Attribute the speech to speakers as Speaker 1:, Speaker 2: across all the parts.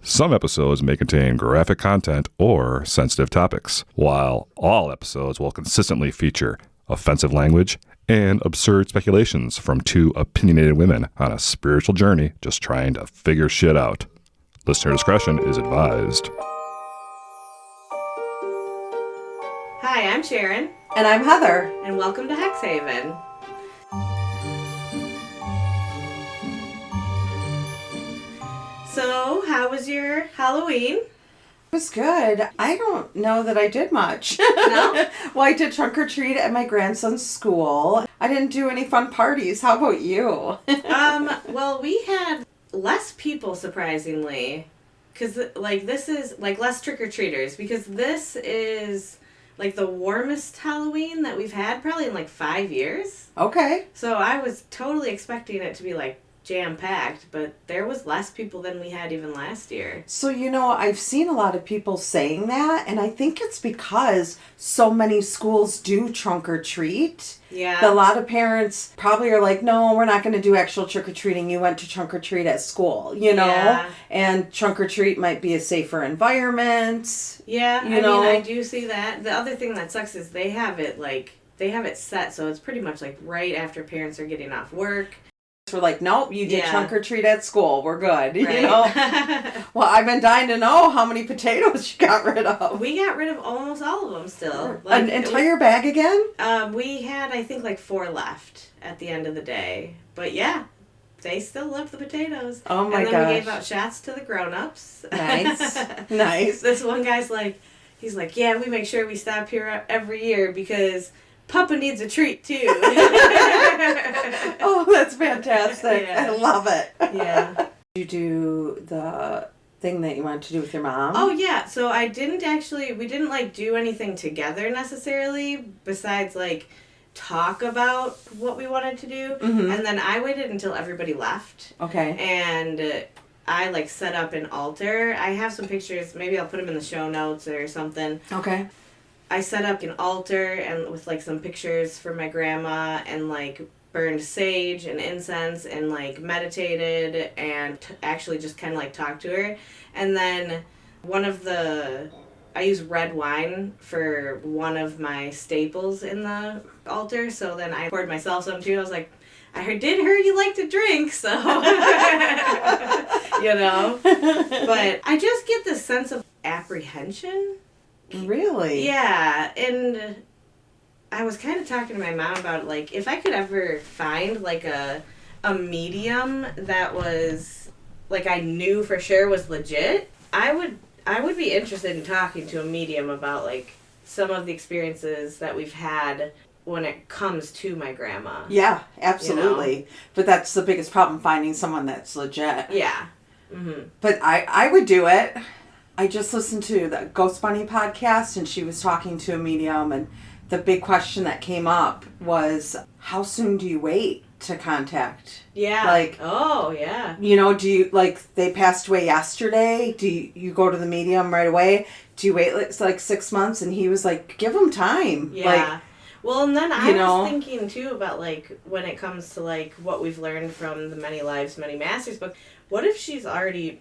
Speaker 1: Some episodes may contain graphic content or sensitive topics, while all episodes will consistently feature offensive language and absurd speculations from two opinionated women on a spiritual journey just trying to figure shit out. Listener discretion is advised.
Speaker 2: Hi, I'm Sharon.
Speaker 3: And I'm Heather.
Speaker 2: And welcome to Hexhaven. So, how was your Halloween?
Speaker 3: It was good. I don't know that I did much.
Speaker 2: No?
Speaker 3: Well, I did trunk or treat at my grandson's school. I didn't do any fun parties. How about you?
Speaker 2: Well, we had less people, surprisingly. Because, this is, less trick-or-treaters. Because this is, the warmest Halloween that we've had probably in, 5 years.
Speaker 3: Okay.
Speaker 2: So I was totally expecting it to be, jam-packed, but there was less people than we had even last year.
Speaker 3: So, I've seen a lot of people saying that, and I think it's because so many schools do trunk or treat.
Speaker 2: Yeah.
Speaker 3: A lot of parents probably are like, no, we're not going to do actual trick-or-treating. You went to trunk or treat at school,
Speaker 2: Yeah.
Speaker 3: And trunk or treat might be a safer environment.
Speaker 2: Yeah, I do see that. The other thing that sucks is they have it set, so it's pretty much right after parents are getting off work.
Speaker 3: We're like, nope, you did trunk or treat at school. We're good.
Speaker 2: Right.
Speaker 3: Well, I've been dying to know how many potatoes you got rid of.
Speaker 2: We got rid of almost all of them still.
Speaker 3: An entire bag again?
Speaker 2: We had, I think, 4 left at the end of the day. But yeah, they still love the potatoes.
Speaker 3: Oh my gosh.
Speaker 2: And then we gave out shots to the grown-ups.
Speaker 3: Nice. Nice.
Speaker 2: This one guy's he's like, yeah, we make sure we stop here every year because Papa needs a treat, too.
Speaker 3: Oh, that's fantastic.
Speaker 2: Yeah.
Speaker 3: I love it.
Speaker 2: Yeah.
Speaker 3: Did you do the thing that you wanted to do with your mom?
Speaker 2: Oh, yeah. So we didn't, do anything together necessarily besides, talk about what we wanted to do.
Speaker 3: Mm-hmm.
Speaker 2: And then I waited until everybody left.
Speaker 3: Okay.
Speaker 2: And I, set up an altar. I have some pictures. Maybe I'll put them in the show notes or something.
Speaker 3: Okay.
Speaker 2: I set up an altar and with some pictures for my grandma and burned sage and incense and meditated and actually just kind of talked to her. And then I use red wine for one of my staples in the altar. So then I poured myself some too. I was like, I did hear you like to drink, so But I just get this sense of apprehension.
Speaker 3: Really?
Speaker 2: Yeah, and I was kind of talking to my mom about if I could ever find a medium that was I knew for sure was legit, I would be interested in talking to a medium about some of the experiences that we've had when it comes to my grandma.
Speaker 3: Yeah, absolutely. But that's the biggest problem, finding someone that's legit.
Speaker 2: Yeah. Mm-hmm.
Speaker 3: But I would do it. I just listened to the Ghost Bunny podcast, and she was talking to a medium, and the big question that came up was, how soon do you wait to contact?
Speaker 2: Yeah. Oh, yeah.
Speaker 3: Do you, they passed away yesterday? Do you go to the medium right away? Do you wait 6 months? And he was like, give them time.
Speaker 2: Yeah. Well, and then I was thinking, too, about, when it comes to, what we've learned from the Many Lives, Many Masters book, what if she's already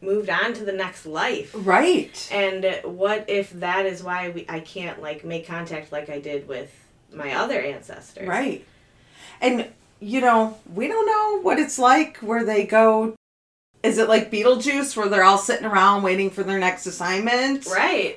Speaker 2: moved on to the next life?
Speaker 3: Right.
Speaker 2: And what if that is why I can't, make contact like I did with my other ancestor?
Speaker 3: Right. And, we don't know what it's like where they go. Is it like Beetlejuice where they're all sitting around waiting for their next assignment?
Speaker 2: Right.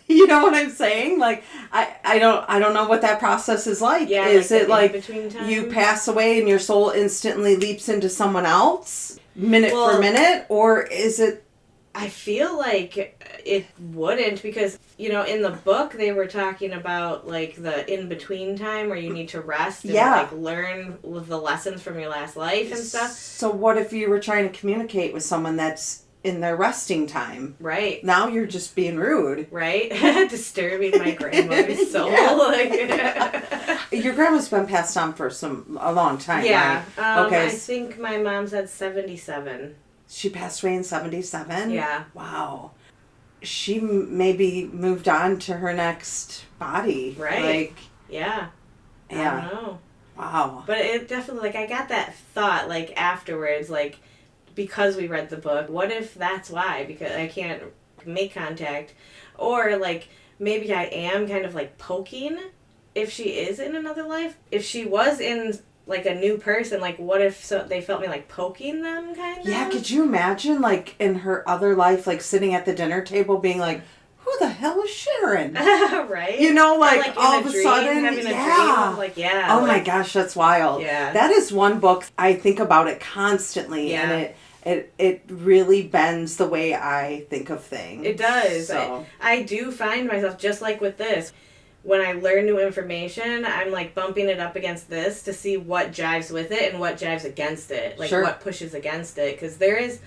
Speaker 3: You know what I'm saying? I don't know what that process is like.
Speaker 2: Yeah,
Speaker 3: is it
Speaker 2: between time?
Speaker 3: You pass away and your soul instantly leaps into someone else minute for minute? Or is it...
Speaker 2: I feel like it wouldn't because, in the book they were talking about, the in-between time where you need to rest and, learn the lessons from your last life and stuff.
Speaker 3: So what if you were trying to communicate with someone that's in their resting time?
Speaker 2: Right.
Speaker 3: Now you're just being rude.
Speaker 2: Right? Disturbing my grandmother's soul.
Speaker 3: Your grandma's been passed on for a long time,
Speaker 2: yeah.
Speaker 3: Right? Okay.
Speaker 2: I think my mom's at 77.
Speaker 3: She passed away in 77?
Speaker 2: Yeah.
Speaker 3: Wow. She maybe moved on to her next body.
Speaker 2: Right. Yeah. I don't know.
Speaker 3: Wow.
Speaker 2: But it definitely, I got that thought, afterwards, because we read the book. What if that's why? Because I can't make contact. Or, like, maybe I am kind of, like, poking if she is in another life. If she was in, like, a new person, like, what if they felt me, like, poking them, kind of?
Speaker 3: Yeah, could you imagine, like, in her other life, like, sitting at the dinner table being like, who the hell is Sharon?
Speaker 2: Right?
Speaker 3: You know, like all of a
Speaker 2: dream,
Speaker 3: sudden,
Speaker 2: having a dream of, like,
Speaker 3: Oh my gosh, that's wild.
Speaker 2: Yeah.
Speaker 3: That is one book I think about it constantly,
Speaker 2: Yeah.
Speaker 3: and it really bends the way I think of things.
Speaker 2: It does.
Speaker 3: So.
Speaker 2: I do find myself, just like with this, when I learn new information, I'm, like, bumping it up against this to see what jives with it and what jives against it. Like,
Speaker 3: Sure.
Speaker 2: what pushes against it. Because there is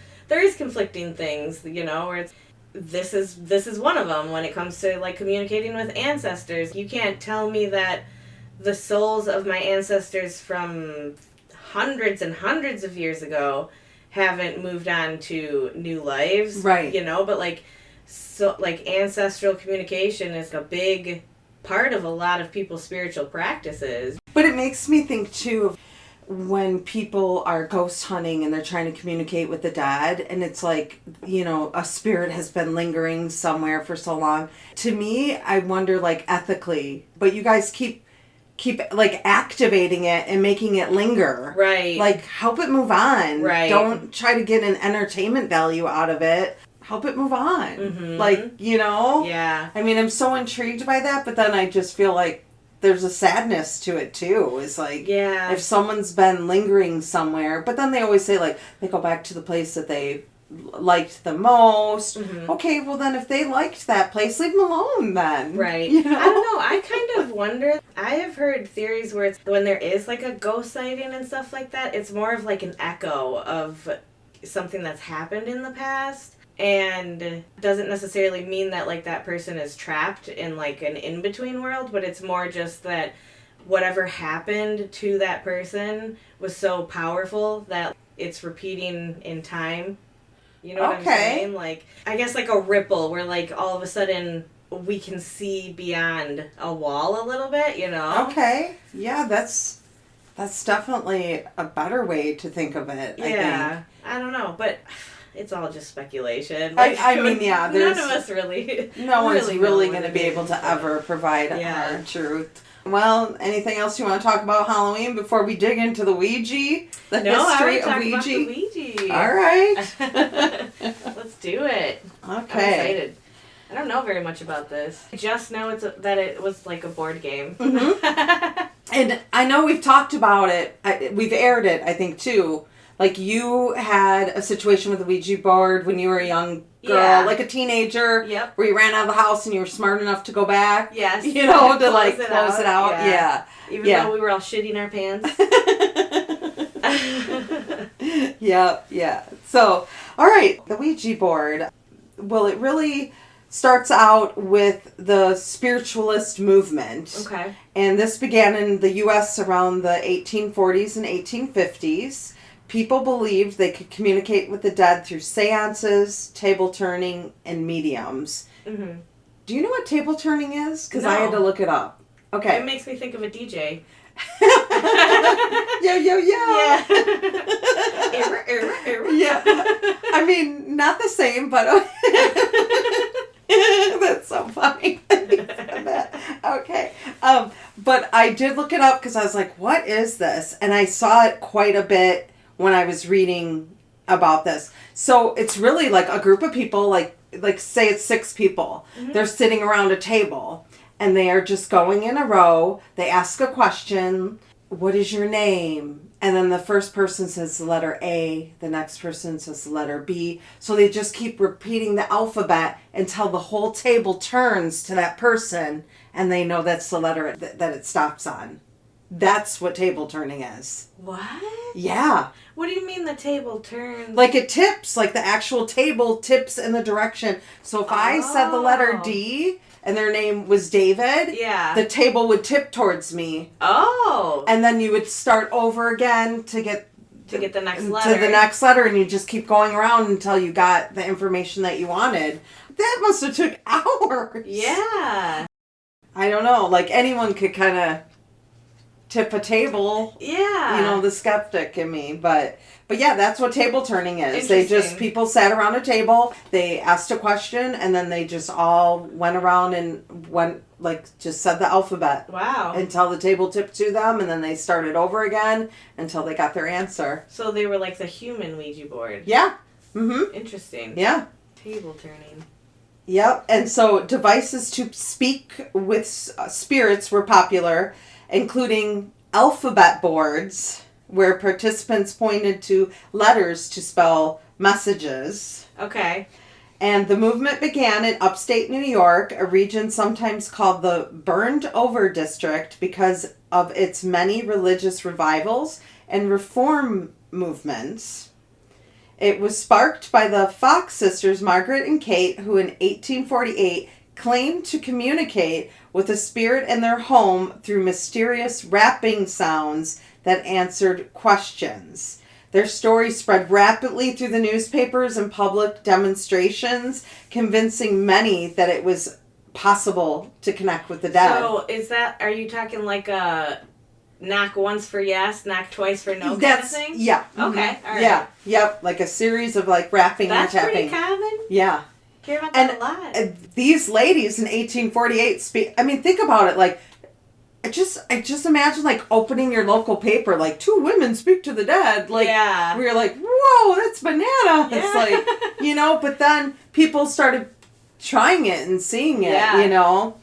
Speaker 2: conflicting things, you know, where it's, this is one of them when it comes to, like, communicating with ancestors. You can't tell me that the souls of my ancestors from hundreds and hundreds of years ago haven't moved on to new lives.
Speaker 3: Right.
Speaker 2: You know, but, like, so, like, ancestral communication is a big part of a lot of people's spiritual practices.
Speaker 3: But it makes me think, too, of when people are ghost hunting and they're trying to communicate with the dead, and it's like, you know, a spirit has been lingering somewhere for so long. To me, I wonder, like, ethically, but you guys keep like activating it and making it linger.
Speaker 2: Right.
Speaker 3: Like, help it move on.
Speaker 2: Right.
Speaker 3: Don't try to get an entertainment value out of it. Help it move on.
Speaker 2: Mm-hmm.
Speaker 3: Like, you know?
Speaker 2: Yeah.
Speaker 3: I mean, I'm so intrigued by that, but then I just feel like there's a sadness to it too. It's like,
Speaker 2: Yeah.
Speaker 3: if someone's been lingering somewhere, but then they always say, like, they go back to the place that they liked the most.
Speaker 2: Mm-hmm.
Speaker 3: Okay, well then if they liked that place, leave them alone then.
Speaker 2: Right.
Speaker 3: You know?
Speaker 2: I don't know. I kind of wonder. I have heard theories where it's when there is, like, a ghost sighting and stuff like that, it's more of, like, an echo of something that's happened in the past. And doesn't necessarily mean that, like, that person is trapped in, like, an in-between world, but it's more just that whatever happened to that person was so powerful that it's repeating in time. You know what I'm saying? Like, I guess, like, a ripple where, like, all of a sudden we can see beyond a wall a little bit, you know?
Speaker 3: Okay. Yeah, that's definitely a better way to think of it, I think.
Speaker 2: I don't know, but it's all just speculation.
Speaker 3: Like, I mean, yeah,
Speaker 2: none of us really.
Speaker 3: No one's really going to be
Speaker 2: it
Speaker 3: able
Speaker 2: is,
Speaker 3: to ever provide
Speaker 2: Yeah.
Speaker 3: hard truth. Well, anything else you want to talk about Halloween before we dig into the Ouija? The history of Ouija?
Speaker 2: About the Ouija.
Speaker 3: All right.
Speaker 2: Let's do it.
Speaker 3: Okay.
Speaker 2: I'm excited. I don't know very much about this. I just know that it was like a board game.
Speaker 3: Mm-hmm. And I know we've talked about it. We've aired it, I think, too. Like, you had a situation with the Ouija board when you were a young girl, like a teenager, where you ran out of the house and you were smart enough to go back.
Speaker 2: Yes.
Speaker 3: You know, to, like, close it out. Yeah.
Speaker 2: Even though we were all shitting our pants.
Speaker 3: Yeah. So, all right, the Ouija board. Well, it really starts out with the Spiritualist movement.
Speaker 2: Okay.
Speaker 3: And this began in the U.S. around the 1840s and 1850s. People believed they could communicate with the dead through séances, table turning, and mediums. Mm-hmm. Do you know what table turning is? Because I had to look it up. Okay.
Speaker 2: It makes me think of a DJ.
Speaker 3: Yo.
Speaker 2: Yeah.
Speaker 3: Yeah. I mean, not the same, but that's so funny. Okay. But I did look it up because I was like, what is this? And I saw it quite a bit when I was reading about this. So it's really like a group of people, like say it's 6 people. Mm-hmm. They're sitting around a table and they are just going in a row. They ask a question. What is your name? And then the first person says the letter A. The next person says the letter B. So they just keep repeating the alphabet until the whole table turns to that person and they know that's the letter that it stops on. That's what table turning is.
Speaker 2: What?
Speaker 3: Yeah.
Speaker 2: What do you mean the table turns?
Speaker 3: Like it tips, like the actual table tips in the direction. So if I said the letter D and their name was David, the table would tip towards me.
Speaker 2: Oh.
Speaker 3: And then you would start over again to get
Speaker 2: the next letter.
Speaker 3: To the next letter, and you just keep going around until you got the information that you wanted. That must have took hours.
Speaker 2: Yeah.
Speaker 3: I don't know. Like anyone could kind of tip a table.
Speaker 2: Yeah.
Speaker 3: You know, the skeptic in me. But yeah, that's what table turning is. People sat around a table, they asked a question, and then they just all went around and just said the alphabet.
Speaker 2: Wow.
Speaker 3: Until the table tipped to them, and then they started over again until they got their answer.
Speaker 2: So they were like the human Ouija board.
Speaker 3: Yeah. Mm-hmm.
Speaker 2: Interesting.
Speaker 3: Yeah.
Speaker 2: Table turning.
Speaker 3: Yep. And so devices to speak with spirits were popular, including alphabet boards, where participants pointed to letters to spell messages.
Speaker 2: Okay.
Speaker 3: And the movement began in upstate New York, a region sometimes called the Burned Over District because of its many religious revivals and reform movements. It was sparked by the Fox sisters, Margaret and Kate, who in 1848 claimed to communicate with a spirit in their home through mysterious rapping sounds that answered questions. Their story spread rapidly through the newspapers and public demonstrations, convincing many that it was possible to connect with the dead.
Speaker 2: So are you talking like a knock once for yes, knock twice for no kind of thing?
Speaker 3: Yeah.
Speaker 2: Okay, all right.
Speaker 3: Yeah, yep, like a series of like rapping and tapping.
Speaker 2: That's pretty common?
Speaker 3: Yeah.
Speaker 2: Hear about that a lot.
Speaker 3: These ladies in 1848 think about it, like, I just imagine like opening your local paper, like 2 women speak to the dead. Like,
Speaker 2: yeah.
Speaker 3: We were like, whoa, that's bananas.
Speaker 2: Yeah.
Speaker 3: Like, but then people started trying it and seeing it,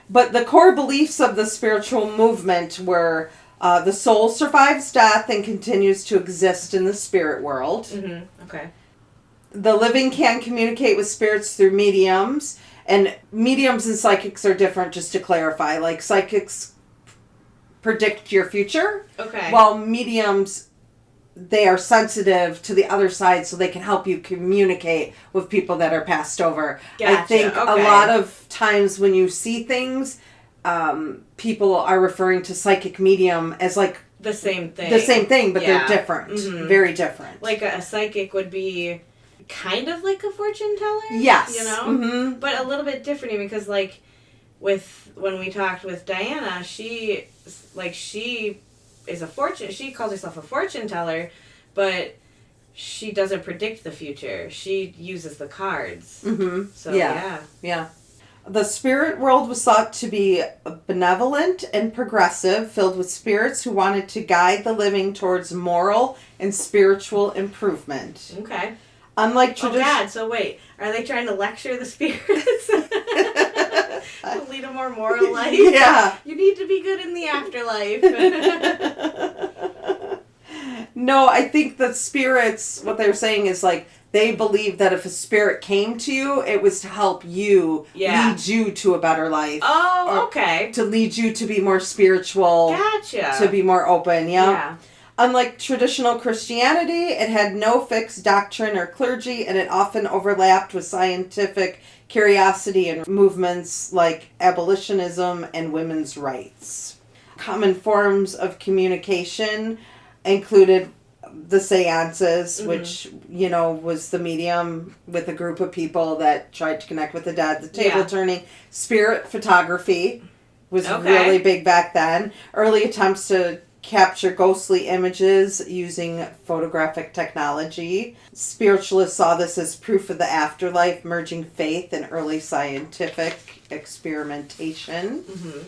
Speaker 3: But the core beliefs of the spiritual movement were the soul survives death and continues to exist in the spirit world.
Speaker 2: Mm-hmm. Okay.
Speaker 3: The living can communicate with spirits through mediums. And mediums and psychics are different, just to clarify. Like, psychics predict your future.
Speaker 2: Okay.
Speaker 3: While mediums, they are sensitive to the other side so they can help you communicate with people that are passed over.
Speaker 2: Gotcha.
Speaker 3: I think a lot of times when you see things, people are referring to psychic medium as like
Speaker 2: the same thing.
Speaker 3: The same thing, but they're different. Mm-hmm. Very different.
Speaker 2: Like a psychic would be kind of like a fortune teller.
Speaker 3: Yes.
Speaker 2: Mm-hmm. But a little bit different because like when we talked with Diana, she calls herself a fortune teller, but she doesn't predict the future. She uses the cards.
Speaker 3: Mm-hmm.
Speaker 2: So yeah.
Speaker 3: The spirit world was thought to be benevolent and progressive, filled with spirits who wanted to guide the living towards moral and spiritual improvement.
Speaker 2: Okay.
Speaker 3: Unlike tradition.
Speaker 2: Oh God! So wait, are they trying to lecture the spirits to lead a more moral life?
Speaker 3: Yeah.
Speaker 2: You need to be good in the afterlife.
Speaker 3: No, I think the spirits, what they're saying is like, they believe that if a spirit came to you, it was to help you, lead you to a better life.
Speaker 2: Oh, okay.
Speaker 3: To lead you to be more spiritual.
Speaker 2: Gotcha.
Speaker 3: To be more open,
Speaker 2: yeah.
Speaker 3: Unlike traditional Christianity, it had no fixed doctrine or clergy, and it often overlapped with scientific curiosity and movements like abolitionism and women's rights. Common forms of communication included the séances, which, was the medium with a group of people that tried to connect with the dead. The table turning. Spirit photography was really big back then. Early attempts to capture ghostly images using photographic technology. Spiritualists saw this as proof of the afterlife, merging faith and early scientific experimentation. Mm-hmm.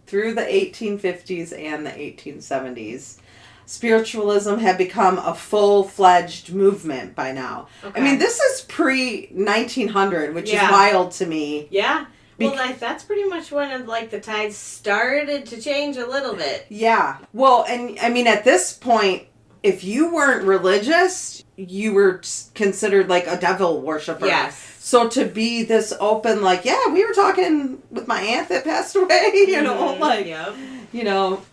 Speaker 3: Through the 1850s and the 1870s. Spiritualism had become a full-fledged movement by now. Okay. I mean, this is pre-1900, which is wild to me.
Speaker 2: Yeah. Well, that's pretty much when the tides started to change a little bit.
Speaker 3: Yeah. Well, and I mean, at this point, if you weren't religious, you were considered like a devil worshiper.
Speaker 2: Yes.
Speaker 3: So to be this open, we were talking with my aunt that passed away,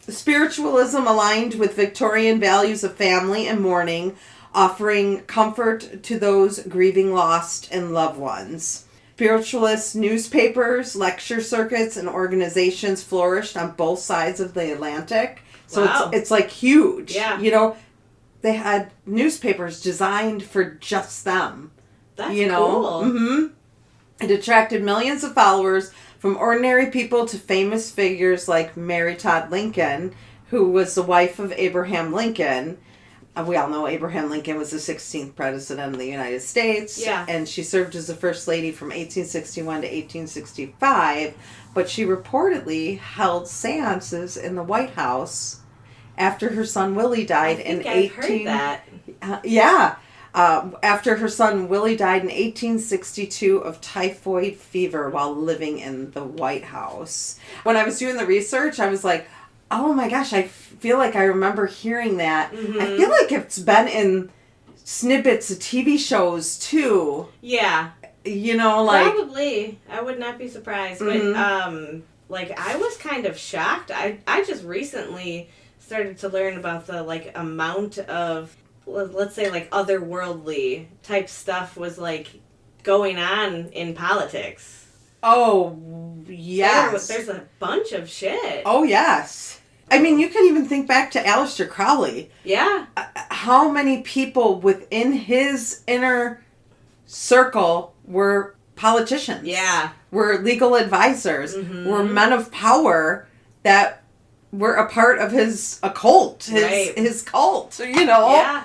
Speaker 3: spiritualism aligned with Victorian values of family and mourning, offering comfort to those grieving lost and loved ones. Spiritualist newspapers, lecture circuits, and organizations flourished on both sides of the Atlantic. So it's huge.
Speaker 2: Yeah.
Speaker 3: They had newspapers designed for just them.
Speaker 2: That's cool.
Speaker 3: Mm-hmm. It attracted millions of followers, from ordinary people to famous figures like Mary Todd Lincoln, who was the wife of Abraham Lincoln. We all know Abraham Lincoln was the 16th president of the United States.
Speaker 2: Yeah.
Speaker 3: And she served as the first lady from 1861 to 1865. But she reportedly held séances in the White House after her son Willie died
Speaker 2: I've heard that.
Speaker 3: Yeah. After her son Willie died in 1862 of typhoid fever while living in the White House. When I was doing the research, I was like, oh my gosh, I feel like I remember hearing that.
Speaker 2: Mm-hmm.
Speaker 3: I feel like it's been in snippets of TV shows too.
Speaker 2: Yeah.
Speaker 3: You know, like...
Speaker 2: Probably. I would not be surprised.
Speaker 3: Mm-hmm.
Speaker 2: But, I was kind of shocked. I just recently started to learn about the, amount of, let's say, otherworldly type stuff was, going on in politics.
Speaker 3: Oh, yes.
Speaker 2: There's a bunch of shit.
Speaker 3: Oh, yes. I mean, you can even think back to Aleister Crowley.
Speaker 2: Yeah.
Speaker 3: How many people within his inner circle were politicians?
Speaker 2: Yeah.
Speaker 3: Were legal advisors?
Speaker 2: Mm-hmm.
Speaker 3: Were men of power that were a part of his occult, his cult, you know?
Speaker 2: Yeah.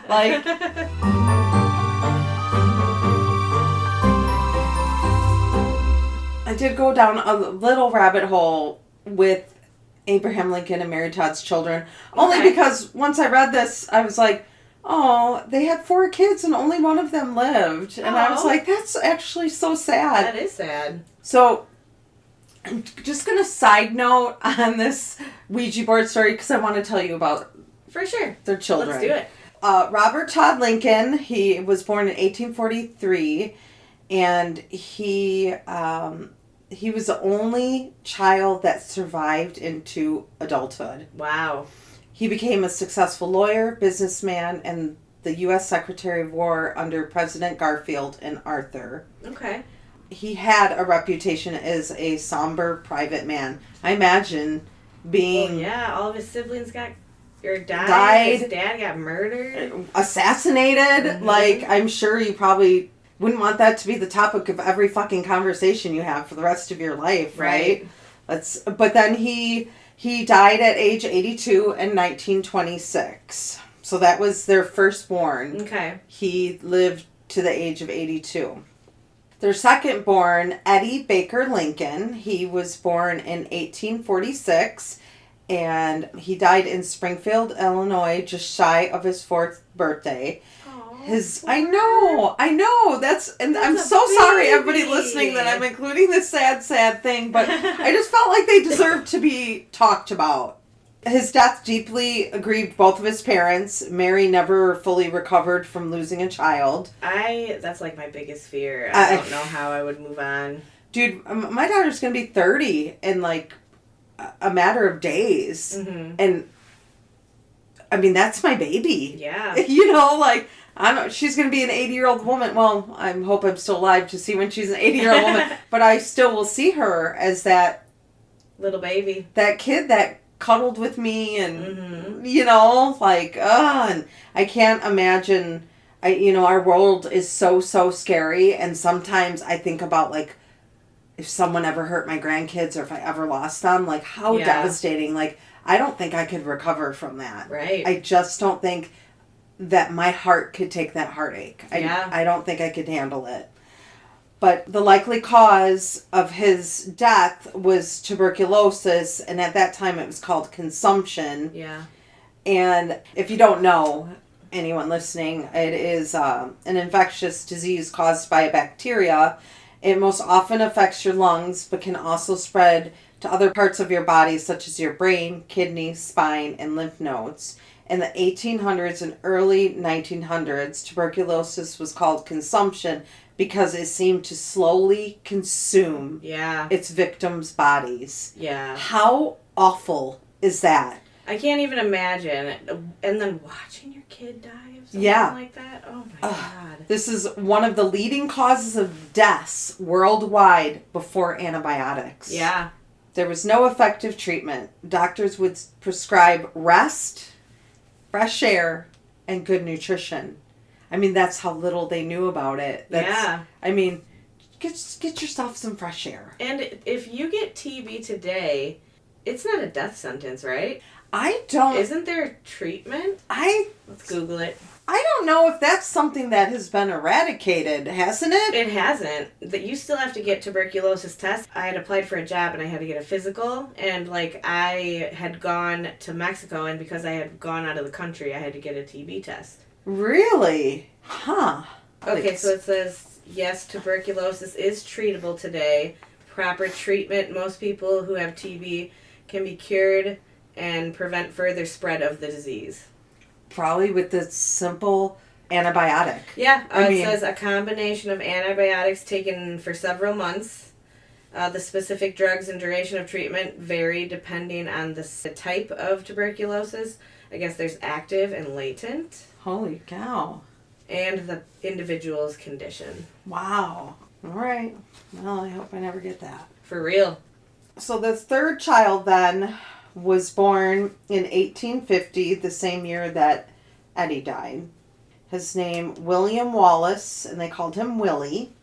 Speaker 3: I did go down a little rabbit hole with Abraham Lincoln and Mary Todd's children. Only because once I read this, I was like, oh, they had 4 kids and only one of them lived. And I was like, that's actually so sad.
Speaker 2: That is sad.
Speaker 3: So, I'm just going to side note on this Ouija board story because I want to tell you about
Speaker 2: For sure.
Speaker 3: their children.
Speaker 2: Let's do it.
Speaker 3: Robert Todd Lincoln, he was born in 1843, and he was the only child that survived into adulthood.
Speaker 2: Wow.
Speaker 3: He became a successful lawyer, businessman, and the U.S. Secretary of War under President Garfield and Arthur.
Speaker 2: Okay.
Speaker 3: He had a reputation as a somber private man. I imagine being...
Speaker 2: Well, yeah, all of his siblings died. His dad got murdered.
Speaker 3: Assassinated.
Speaker 2: Mm-hmm.
Speaker 3: I'm sure you probably wouldn't want that to be the topic of every fucking conversation you have for the rest of your life, right? But then he died at age 82 in 1926. So that was their firstborn.
Speaker 2: Okay.
Speaker 3: He lived to the age of 82. Their second-born, Eddie Baker Lincoln, he was born in 1846, and he died in Springfield, Illinois, just shy of his 4th birthday. I know. I'm so sorry, everybody listening, that I'm including this sad thing, but I just felt like they deserved to be talked about. His death deeply grieved both of his parents. Mary never fully recovered from losing a child.
Speaker 2: That's my biggest fear. I don't know how I would move on.
Speaker 3: Dude, my daughter's going to be 30 in a matter of days.
Speaker 2: Mm-hmm.
Speaker 3: And I mean, that's my baby.
Speaker 2: Yeah.
Speaker 3: You know, she's going to be an 80-year-old woman. Well, I hope I'm still alive to see when she's an 80-year-old woman. But I still will see her as that...
Speaker 2: little baby.
Speaker 3: That kid that cuddled with me and,
Speaker 2: mm-hmm.
Speaker 3: And I can't imagine... our world is so scary. And sometimes I think about, if someone ever hurt my grandkids or if I ever lost them, how devastating. I don't think I could recover from that.
Speaker 2: Right.
Speaker 3: I just don't think that my heart could take that heartache. I don't think I could handle it. But the likely cause of his death was tuberculosis, and at that time it was called consumption.
Speaker 2: Yeah.
Speaker 3: And if you don't know, anyone listening, it is an infectious disease caused by a bacteria. It most often affects your lungs, but can also spread to other parts of your body, such as your brain, kidneys, spine, and lymph nodes. In the 1800s and early 1900s, tuberculosis was called consumption because it seemed to slowly consume its victims' bodies.
Speaker 2: Yeah.
Speaker 3: How awful is that?
Speaker 2: I can't even imagine. And then watching your kid die of something like that? Oh my God.
Speaker 3: This is one of the leading causes of deaths worldwide before antibiotics.
Speaker 2: Yeah.
Speaker 3: There was no effective treatment. Doctors would prescribe rest, fresh air, and good nutrition. I mean, that's how little they knew about it. I mean, get yourself some fresh air.
Speaker 2: And if you get TB today, it's not a death sentence, right?
Speaker 3: I don't...
Speaker 2: Isn't there treatment? Let's Google it.
Speaker 3: I don't know if that's something that has been eradicated, hasn't it?
Speaker 2: It hasn't. You still have to get tuberculosis tests. I had applied for a job and I had to get a physical. And, like, I had gone to Mexico, and because I had gone out of the country, I had to get a TB test.
Speaker 3: Really? Huh.
Speaker 2: Okay, so it says, yes, tuberculosis is treatable today. Proper treatment. Most people who have TB can be cured and prevent further spread of the disease.
Speaker 3: Probably with the simple antibiotic.
Speaker 2: Yeah, it says a combination of antibiotics taken for several months. The specific drugs and duration of treatment vary depending on the type of tuberculosis. I guess there's active and latent.
Speaker 3: Holy cow.
Speaker 2: And the individual's condition.
Speaker 3: Wow. All right. Well, I hope I never get that.
Speaker 2: For real.
Speaker 3: So the third child then was born in 1850, the same year that Eddie died. His name, William Wallace, and they called him Willie.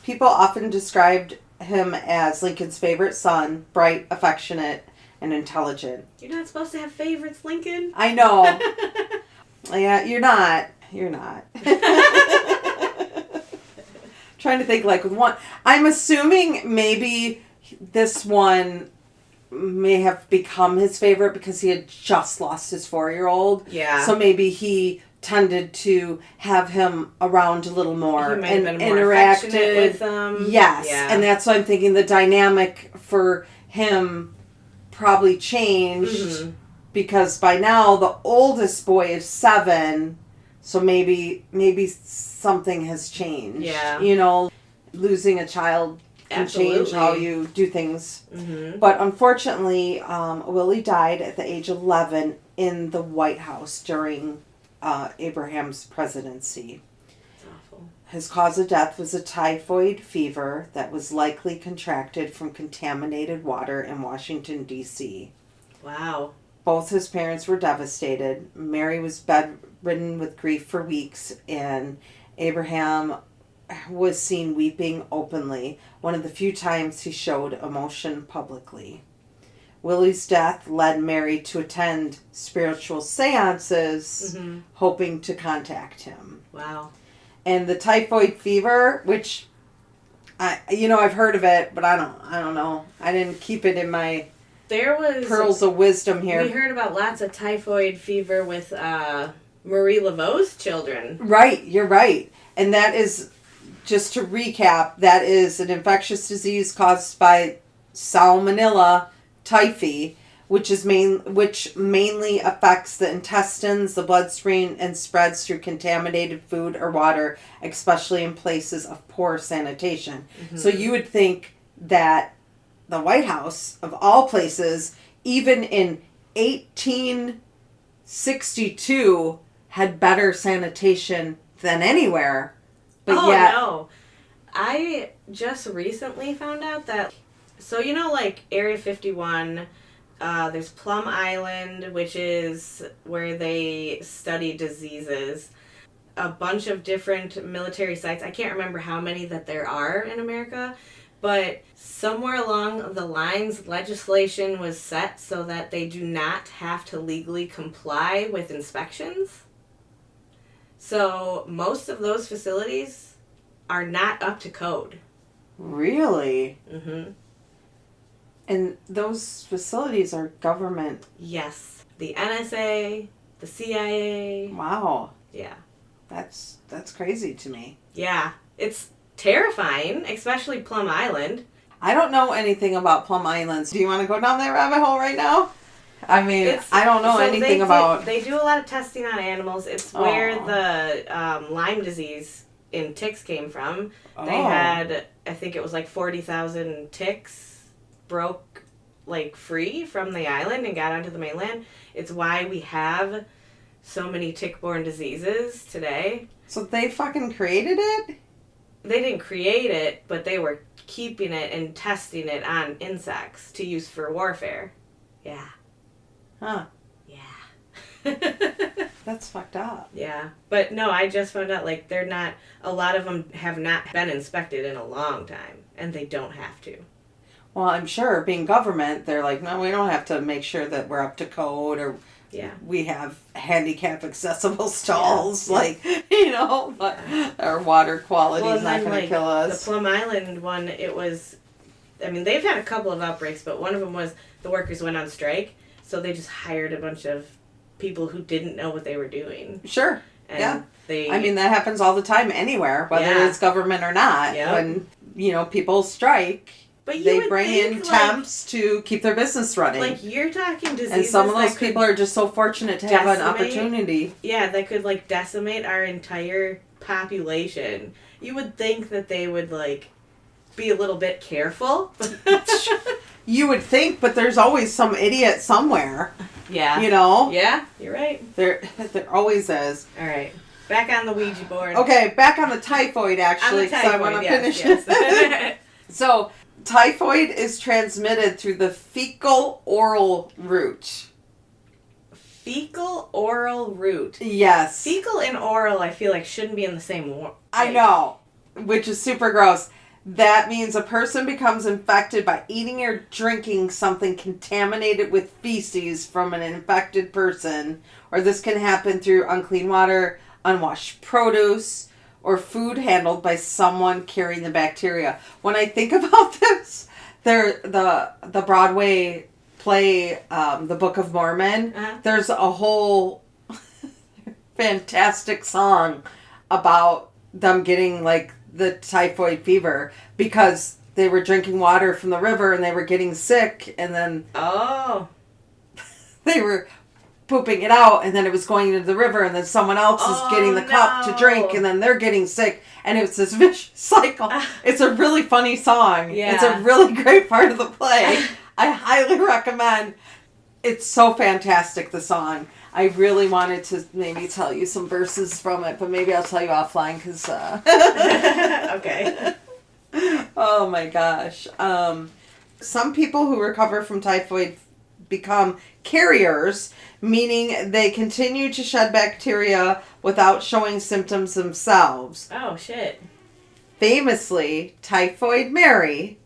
Speaker 3: People often described him as Lincoln's favorite son, bright, affectionate, and intelligent.
Speaker 2: You're not supposed to have favorites, Lincoln.
Speaker 3: I know. Yeah, you're not. You're not. Trying to think like with one. I'm assuming maybe this one may have become his favorite because he had just lost his 4-year-old.
Speaker 2: Yeah.
Speaker 3: So maybe he tended to have him around a little more
Speaker 2: and
Speaker 3: interacted
Speaker 2: with him.
Speaker 3: Yes.
Speaker 2: Yeah.
Speaker 3: And that's why I'm thinking the dynamic for him probably changed because by now the oldest boy is 7, so maybe something has changed.
Speaker 2: Yeah.
Speaker 3: You know, losing a child can change how you do things. But unfortunately, Willie died at the age of 11 in the White House during Abraham's presidency.
Speaker 2: That's awful.
Speaker 3: His cause of death was a typhoid fever that was likely contracted from contaminated water in Washington, D.C.
Speaker 2: Wow.
Speaker 3: Both his parents were devastated. Mary was bedridden with grief for weeks, and Abraham was seen weeping openly, one of the few times he showed emotion publicly. Willie's death led Mary to attend spiritual séances, hoping to contact him.
Speaker 2: Wow.
Speaker 3: And the typhoid fever, which I've heard of it, but I don't know. I didn't keep it in my pearls of wisdom here.
Speaker 2: We heard about lots of typhoid fever with Marie Laveau's children.
Speaker 3: Right, you're right. And that is, just to recap, that is an infectious disease caused by Salmonella typhi, which mainly affects the intestines, the bloodstream, and spreads through contaminated food or water, especially in places of poor sanitation. So you would think that the White House, of all places, even in 1862, had better sanitation than anywhere. But yet,
Speaker 2: no. I just recently found out that, so like Area 51, there's Plum Island, which is where they study diseases. A bunch of different military sites. I can't remember how many that there are in America, but somewhere along the lines, legislation was set so that they do not have to legally comply with inspections. So most of those facilities are not up to code.
Speaker 3: Really? And those facilities are government.
Speaker 2: Yes. The NSA, the CIA.
Speaker 3: Wow.
Speaker 2: Yeah.
Speaker 3: That's crazy to me.
Speaker 2: Yeah. It's terrifying, especially Plum Island.
Speaker 3: I don't know anything about Plum Islands. Do you want to go down that rabbit hole right now? I mean, I don't know anything about...
Speaker 2: They do a lot of testing on animals. It's where the Lyme disease in ticks came from. They had, I think it was like 40,000 ticks broke free from the island and got onto the mainland. It's why we have so many tick-borne diseases today.
Speaker 3: So they fucking created it?
Speaker 2: They didn't create it, but they were keeping it and testing it on insects to use for warfare. Yeah.
Speaker 3: Huh.
Speaker 2: Yeah.
Speaker 3: That's fucked up.
Speaker 2: Yeah. But no, I just found out, they're not, a lot of them have not been inspected in a long time, and they don't have to.
Speaker 3: Well, I'm sure being government, they're like, no, we don't have to make sure that we're up to code or we have handicap accessible stalls, but our water quality is not going to kill us.
Speaker 2: The Plum Island one, they've had a couple of outbreaks, but one of them was the workers went on strike, so they just hired a bunch of people who didn't know what they were doing.
Speaker 3: Sure.
Speaker 2: And
Speaker 3: that happens all the time anywhere, whether it's government or not. Yep. When, people strike, they bring in temps to keep their business running.
Speaker 2: Like, you're talking diseases.
Speaker 3: And some of those people are just so fortunate to have an opportunity.
Speaker 2: Yeah, that could, decimate our entire population. You would think that they would, be a little bit careful.
Speaker 3: You would think, but there's always some idiot somewhere.
Speaker 2: Yeah. Yeah, you're right.
Speaker 3: There always is.
Speaker 2: All right. Back on the Ouija board.
Speaker 3: Okay, back on the typhoid, actually, because I want to finish it. So, typhoid is transmitted through the fecal-oral route.
Speaker 2: Fecal-oral route?
Speaker 3: Yes.
Speaker 2: Fecal and oral, I feel like, shouldn't be in the same way.
Speaker 3: I know, which is super gross. That means a person becomes infected by eating or drinking something contaminated with feces from an infected person, or this can happen through unclean water, unwashed produce, or food handled by someone carrying the bacteria. When I think about this, the Broadway play, The Book of Mormon, there's a whole fantastic song about them getting, the typhoid fever because they were drinking water from the river and they were getting sick, and then they were pooping it out, and then it was going into the river, and then someone else is getting the cup to drink, and then they're getting sick, and it was this vicious cycle. It's a really funny song. Yeah. It's a really great part of the play. I highly recommend. It's so fantastic, the song. I really wanted to maybe tell you some verses from it, but maybe I'll tell you offline because...
Speaker 2: Okay.
Speaker 3: Oh my gosh. Some people who recover from typhoid become carriers, meaning they continue to shed bacteria without showing symptoms themselves.
Speaker 2: Oh, shit.
Speaker 3: Famously, Typhoid Mary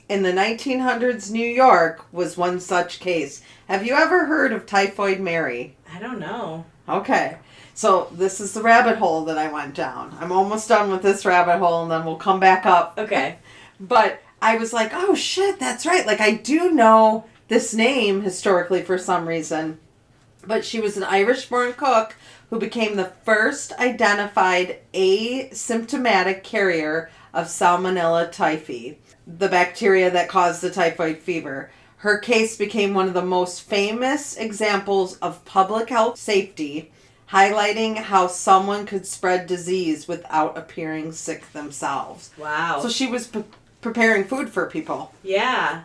Speaker 3: in the 1900s New York was one such case. Have you ever heard of Typhoid Mary?
Speaker 2: I don't know.
Speaker 3: Okay. So this is the rabbit hole that I went down. I'm almost done with this rabbit hole, and then we'll come back up.
Speaker 2: Okay.
Speaker 3: But I was like, oh shit, that's right. I do know this name historically for some reason. But she was an Irish-born cook who became the first identified asymptomatic carrier of Salmonella typhi, the bacteria that caused the typhoid fever. Her case became one of the most famous examples of public health safety, highlighting how someone could spread disease without appearing sick themselves.
Speaker 2: Wow.
Speaker 3: So she was preparing food for people.
Speaker 2: Yeah.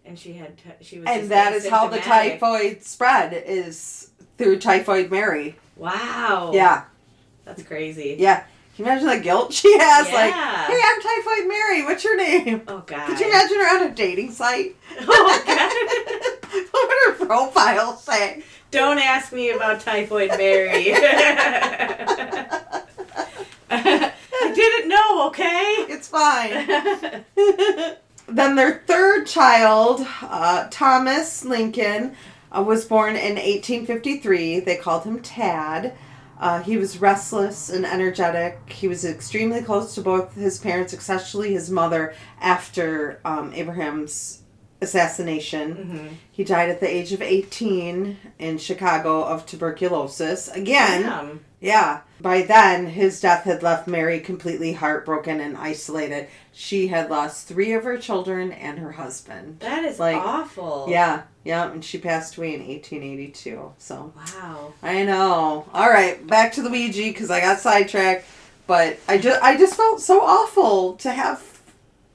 Speaker 2: And she was
Speaker 3: and that is how the typhoid spread, is through Typhoid Mary.
Speaker 2: Wow.
Speaker 3: Yeah.
Speaker 2: That's crazy.
Speaker 3: Yeah. Can you imagine the guilt she has?
Speaker 2: Yeah.
Speaker 3: Hey, I'm Typhoid Mary. What's your name?
Speaker 2: Oh, God.
Speaker 3: Could you imagine her on a dating site?
Speaker 2: Oh, God.
Speaker 3: What would her profile say?
Speaker 2: Don't ask me about Typhoid Mary. I didn't know, okay?
Speaker 3: It's fine. Then their third child, Thomas Lincoln, was born in 1853. They called him Tad. He was restless and energetic. He was extremely close to both his parents, especially his mother, after Abraham's assassination. Mm-hmm. He died at the age of 18 in Chicago of tuberculosis. Again,
Speaker 2: damn.
Speaker 3: Yeah. By then, his death had left Mary completely heartbroken and isolated. She had lost 3 of her children and her husband.
Speaker 2: That is awful.
Speaker 3: Yeah. Yeah, and she passed away in 1882. So.
Speaker 2: Wow.
Speaker 3: I know. All right, back to the Ouija because I got sidetracked. But I just felt so awful to have,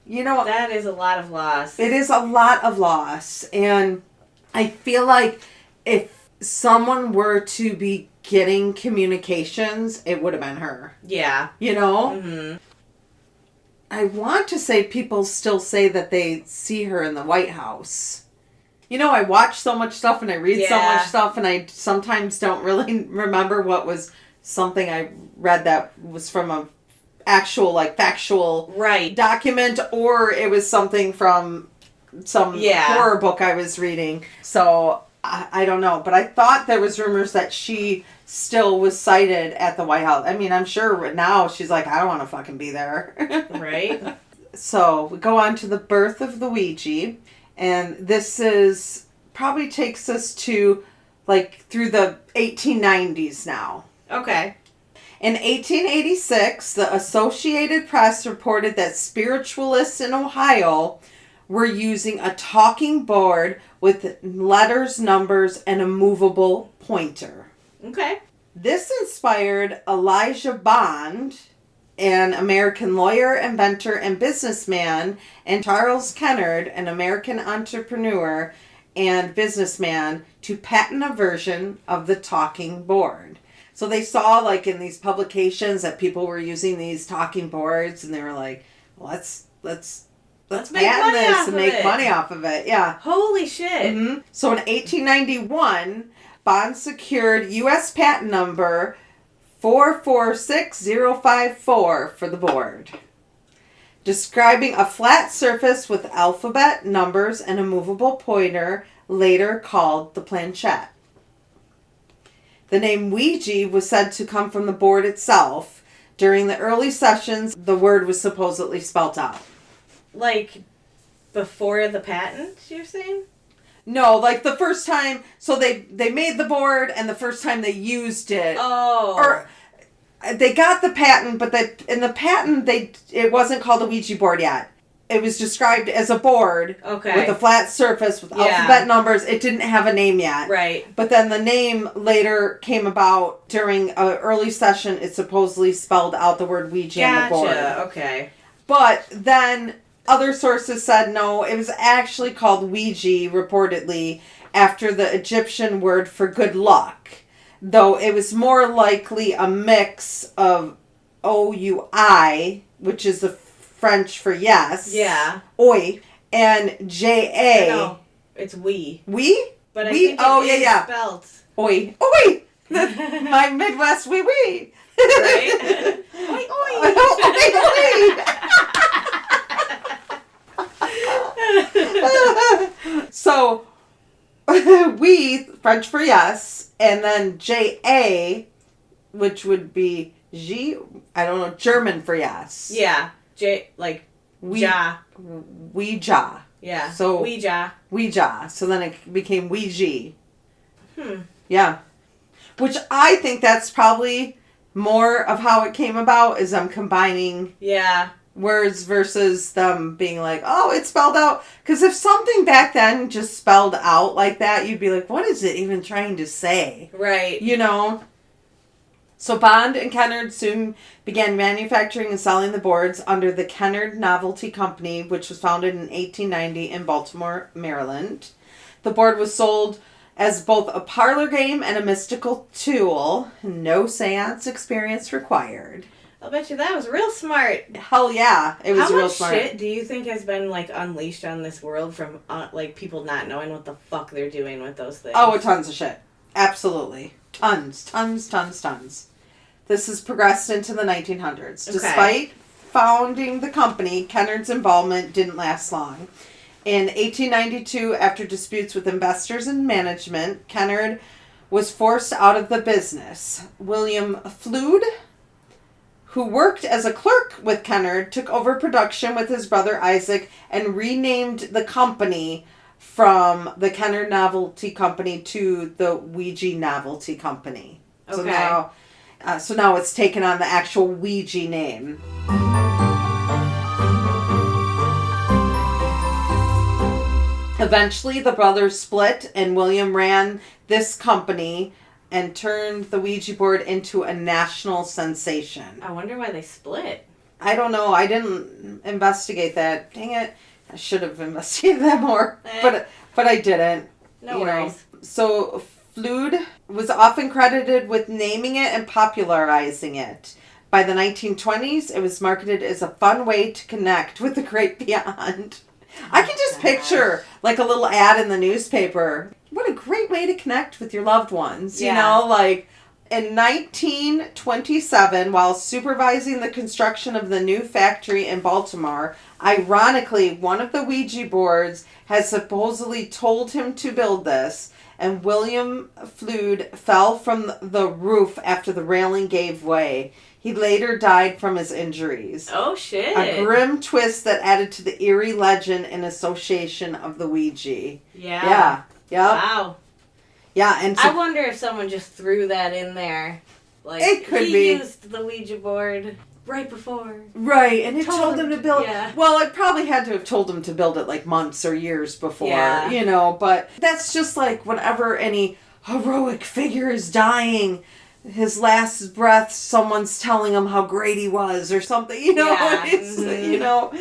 Speaker 2: That is a lot of loss.
Speaker 3: It is a lot of loss. And I feel like if someone were to be getting communications, it would have been her.
Speaker 2: Yeah.
Speaker 3: Mm-hmm. I want to say people still say that they see her in the White House. I watch so much stuff and I read so much stuff, and I sometimes don't really remember what was something I read that was from a actual, like, factual document, or it was something from some horror book I was reading. So, I don't know. But I thought there was rumors that she still was sighted at the White House. I mean, I'm sure now she's like, I don't want to fucking be there.
Speaker 2: Right?
Speaker 3: So, we go on to the birth of the Ouija. And this is, probably takes us to, like, through the 1890s now.
Speaker 2: Okay.
Speaker 3: In 1886, the Associated Press reported that spiritualists in Ohio were using a talking board with letters, numbers, and a movable pointer.
Speaker 2: Okay.
Speaker 3: This inspired Elijah Bond, an American lawyer, inventor, and businessman, and Charles Kennard, an American entrepreneur and businessman, to patent a version of the talking board. So they saw, like, in these publications that people were using these talking boards, and they were like, let's patent this and make money off of it. Yeah.
Speaker 2: Holy shit.
Speaker 3: Mm-hmm. So in 1891, Bond secured U.S. patent number 446054 for the board, describing a flat surface with alphabet, numbers, and a movable pointer, later called the planchette. The name Ouija was said to come from the board itself. During the early sessions, the word was supposedly spelt out.
Speaker 2: Like, before the patent, you're saying?
Speaker 3: No, like the first time, so they made the board, and the first time they used it.
Speaker 2: Oh.
Speaker 3: Or they got the patent, but in the patent, it wasn't called a Ouija board yet. It was described as a board with a flat surface with alphabet numbers. It didn't have a name yet.
Speaker 2: Right.
Speaker 3: But then the name later came about during an early session. It supposedly spelled out the word Ouija on the board.
Speaker 2: Okay.
Speaker 3: But then other sources said no, it was actually called Ouija, reportedly, after the Egyptian word for good luck. Though it was more likely a mix of O-U-I, which is the French for yes.
Speaker 2: Yeah.
Speaker 3: Oi. And J-A.
Speaker 2: No, it's we.
Speaker 3: We?
Speaker 2: But I
Speaker 3: we?
Speaker 2: think it is spelled.
Speaker 3: Oi. Oi! My Midwest wee-wee.
Speaker 2: Right? Oi, oi.
Speaker 3: Oi, oi. So, we, French for yes, and then J-A, which would be German for yes.
Speaker 2: Yeah. Ouija.
Speaker 3: Ouija.
Speaker 2: Yeah.
Speaker 3: So Ouija. So then it became Ouija. Yeah. Which I think that's probably more of how it came about, is them combining words versus them being like, oh, it's spelled out. Because if something back then just spelled out like that, you'd be like, what is it even trying to say?
Speaker 2: Right.
Speaker 3: You know? So Bond and Kennard soon began manufacturing and selling the boards under the Kennard Novelty Company, which was founded in 1890 in Baltimore, Maryland. The board was sold as both a parlor game and a mystical tool. No seance experience required.
Speaker 2: I'll bet you that was real smart.
Speaker 3: Hell yeah, it was real smart.
Speaker 2: How much shit do you think has been, like, unleashed on this world from, like, people not knowing what the fuck they're doing with those things?
Speaker 3: Oh, tons of shit. Absolutely. Tons. This has progressed into the 1900s. Okay. Despite founding the company, Kennard's involvement didn't last long. In 1892, after disputes with investors and management, Kennard was forced out of the business. William Flood, who worked as a clerk with Kennard, took over production with his brother Isaac and renamed the company from the Kennard Novelty Company to the Ouija Novelty Company.
Speaker 2: Okay.
Speaker 3: So now it's taken on the actual Ouija name. Eventually, the brothers split, and William ran this company and turned the Ouija board into a national sensation.
Speaker 2: I wonder why they split.
Speaker 3: I don't know. I didn't investigate that. Dang it. I should have investigated that more. But I didn't.
Speaker 2: No worries.
Speaker 3: So Flood was often credited with naming it and popularizing it. By the 1920s, it was marketed as a fun way to connect with the great beyond. I can just picture like a little ad in the newspaper. What a great way to connect with your loved ones. You know, like In 1927, while supervising the construction of the new factory in Baltimore, ironically, one of the Ouija boards has supposedly told him to build this, and William Flood fell from the roof after the railing gave way. He later died from his injuries.
Speaker 2: Oh, shit.
Speaker 3: A grim twist that added to the eerie legend and association of the Ouija.
Speaker 2: Yeah.
Speaker 3: Yep.
Speaker 2: Wow.
Speaker 3: Yeah, and
Speaker 2: I wonder if someone just threw that in there. Like,
Speaker 3: it could
Speaker 2: he
Speaker 3: be.
Speaker 2: used the Ouija board right before.
Speaker 3: Right, and it told him to build.
Speaker 2: Yeah.
Speaker 3: Well, it probably had to have told him to build it like months or years before,
Speaker 2: Yeah.
Speaker 3: you know, but that's just like whenever any heroic figure is dying, his last breath, someone's telling him how great he was or something, you know,
Speaker 2: Yeah.
Speaker 3: you know.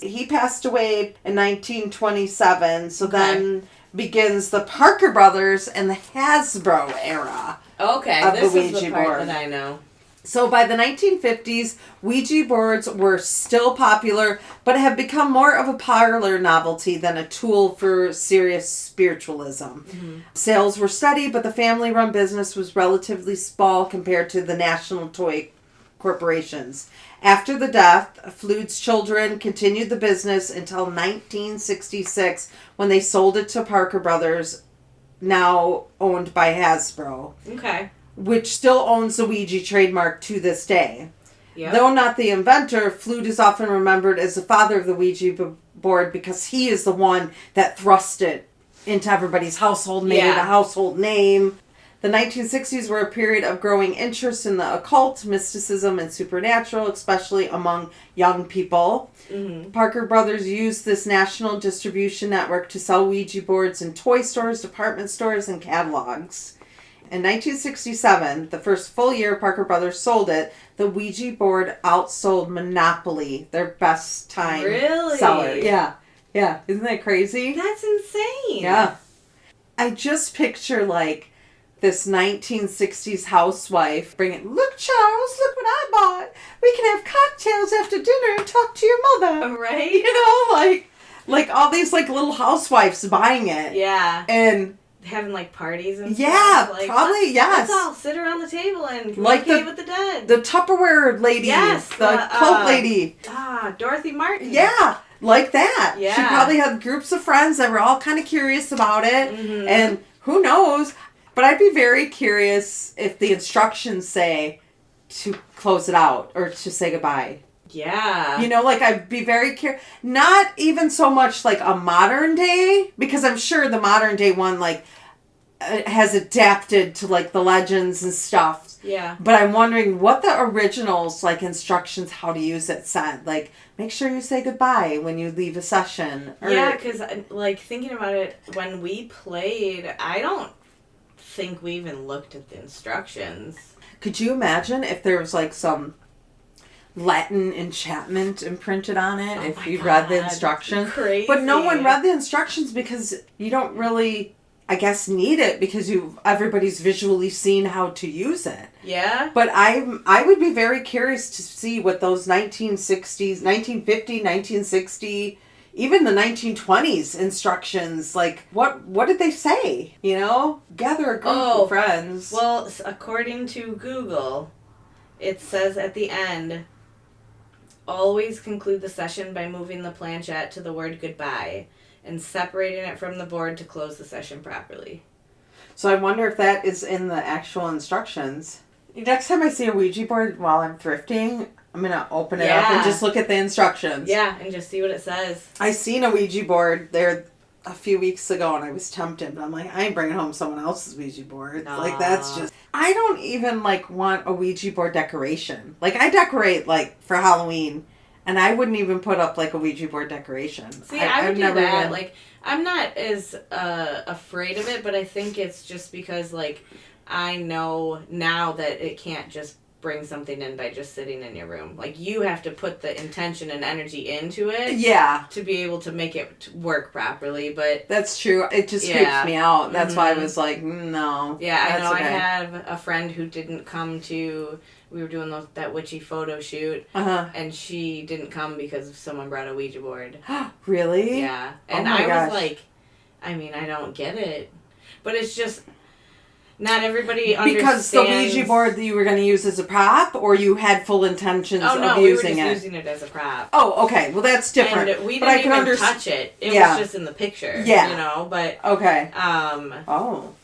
Speaker 3: He passed away in 1927, so then begins the Parker Brothers and the Hasbro era.
Speaker 2: Okay,
Speaker 3: Of
Speaker 2: this
Speaker 3: the
Speaker 2: is the
Speaker 3: Ouija
Speaker 2: part
Speaker 3: board.
Speaker 2: that I know.
Speaker 3: So by the 1950s, Ouija boards were still popular, but have become more of a parlor novelty than a tool for serious spiritualism.
Speaker 2: Mm-hmm.
Speaker 3: Sales were steady, but the family-run business was relatively small compared to the national toy corporations. After the death, Flood's children continued the business until 1966, when they sold it to Parker Brothers, now owned by Hasbro,
Speaker 2: Okay.
Speaker 3: which still owns the Ouija trademark to this day.
Speaker 2: Yep.
Speaker 3: Though not the inventor, Flood is often remembered as the father of the Ouija board because he is the one that thrust it into everybody's household, made it a household name. The 1960s were a period of growing interest in the occult, mysticism, and supernatural, especially among young people.
Speaker 2: Mm-hmm.
Speaker 3: Parker Brothers used this national distribution network to sell Ouija boards in toy stores, department stores, and catalogs. In 1967, the first full year Parker Brothers sold it, the Ouija board outsold Monopoly, their best time seller. Yeah. Yeah. Isn't that crazy?
Speaker 2: That's insane.
Speaker 3: Yeah. I just picture, like, this 1960s housewife bringing, look, Charles, look what I bought. We can have cocktails after dinner and talk to your mother.
Speaker 2: Right?
Speaker 3: You know, like all these, like, little housewives buying it.
Speaker 2: Yeah.
Speaker 3: And
Speaker 2: having, like, parties and
Speaker 3: yeah,
Speaker 2: stuff. Like,
Speaker 3: probably, yes.
Speaker 2: Let's all sit around the table and
Speaker 3: Like
Speaker 2: communicate with the dead.
Speaker 3: The Tupperware lady.
Speaker 2: Yes.
Speaker 3: The cult lady.
Speaker 2: Dorothy Martin.
Speaker 3: Yeah. Like that.
Speaker 2: Yeah.
Speaker 3: She probably had groups of friends that were all kind of curious about it.
Speaker 2: Mm-hmm.
Speaker 3: And who knows? But I'd be very curious if the instructions say to close it out or to say goodbye.
Speaker 2: Yeah.
Speaker 3: You know, like, I'd be very curious. Not even so much like a modern day, because I'm sure the modern day one, like, has adapted to, like, the legends and stuff.
Speaker 2: Yeah.
Speaker 3: But I'm wondering what the originals, like, instructions how to use it said. Like, make sure you say goodbye when you leave a session. Or,
Speaker 2: Yeah, because, like, thinking about it, when we played, I don't think we even looked at the instructions.
Speaker 3: could you imagine if there was, like, some Latin enchantment imprinted on it if you read the instructions?
Speaker 2: Crazy.
Speaker 3: But no one read the instructions because you don't really, I guess, need it because everybody's visually seen how to use it.
Speaker 2: Yeah?
Speaker 3: But I would be very curious to see what those 1960s, 1950, 1960, even the 1920s instructions, like, what did they say? You know? Gather a group of friends.
Speaker 2: Well, according to Google, it says at the end, always conclude the session by moving the planchette to the word goodbye and separating it from the board to close the session properly.
Speaker 3: So I wonder if that is in the actual instructions. Next time I see a Ouija board while I'm thrifting, I'm going to open it up and just look at the instructions.
Speaker 2: Yeah, and just see what it says.
Speaker 3: I seen a Ouija board there a few weeks ago and I was tempted, but I'm like, I ain't bringing home someone else's Ouija board.
Speaker 2: Nah.
Speaker 3: Like, that's just... I don't even, like, want a Ouija board decoration. Like, I decorate, like, for Halloween, and I wouldn't even put up, like, a Ouija board decoration.
Speaker 2: See, I would
Speaker 3: I've
Speaker 2: do
Speaker 3: never
Speaker 2: that.
Speaker 3: even...
Speaker 2: Like, I'm not as afraid of it, but I think it's just because, like, I know now that it can't just bring something in by just sitting in your room. Like, you have to put the intention and energy into it.
Speaker 3: Yeah.
Speaker 2: To be able to make it work properly, but...
Speaker 3: That's true. It just creeps me out. That's why I was like, no.
Speaker 2: Yeah, I know.
Speaker 3: Okay.
Speaker 2: I have a friend who didn't come to... We were doing that witchy photo shoot, and she didn't come because someone brought a Ouija board.
Speaker 3: Really?
Speaker 2: Yeah. And
Speaker 3: Oh my
Speaker 2: I
Speaker 3: gosh.
Speaker 2: was like, I mean, I don't get it. But it's just... not everybody understands.
Speaker 3: Because the Ouija board that you were going to use as a prop, or you had full intentions of using it?
Speaker 2: Oh, no, we were just using it as a prop.
Speaker 3: Oh, okay. Well, that's different.
Speaker 2: And we didn't even touch it. It was just in the picture.
Speaker 3: Yeah.
Speaker 2: You know, but...
Speaker 3: Okay. Oh.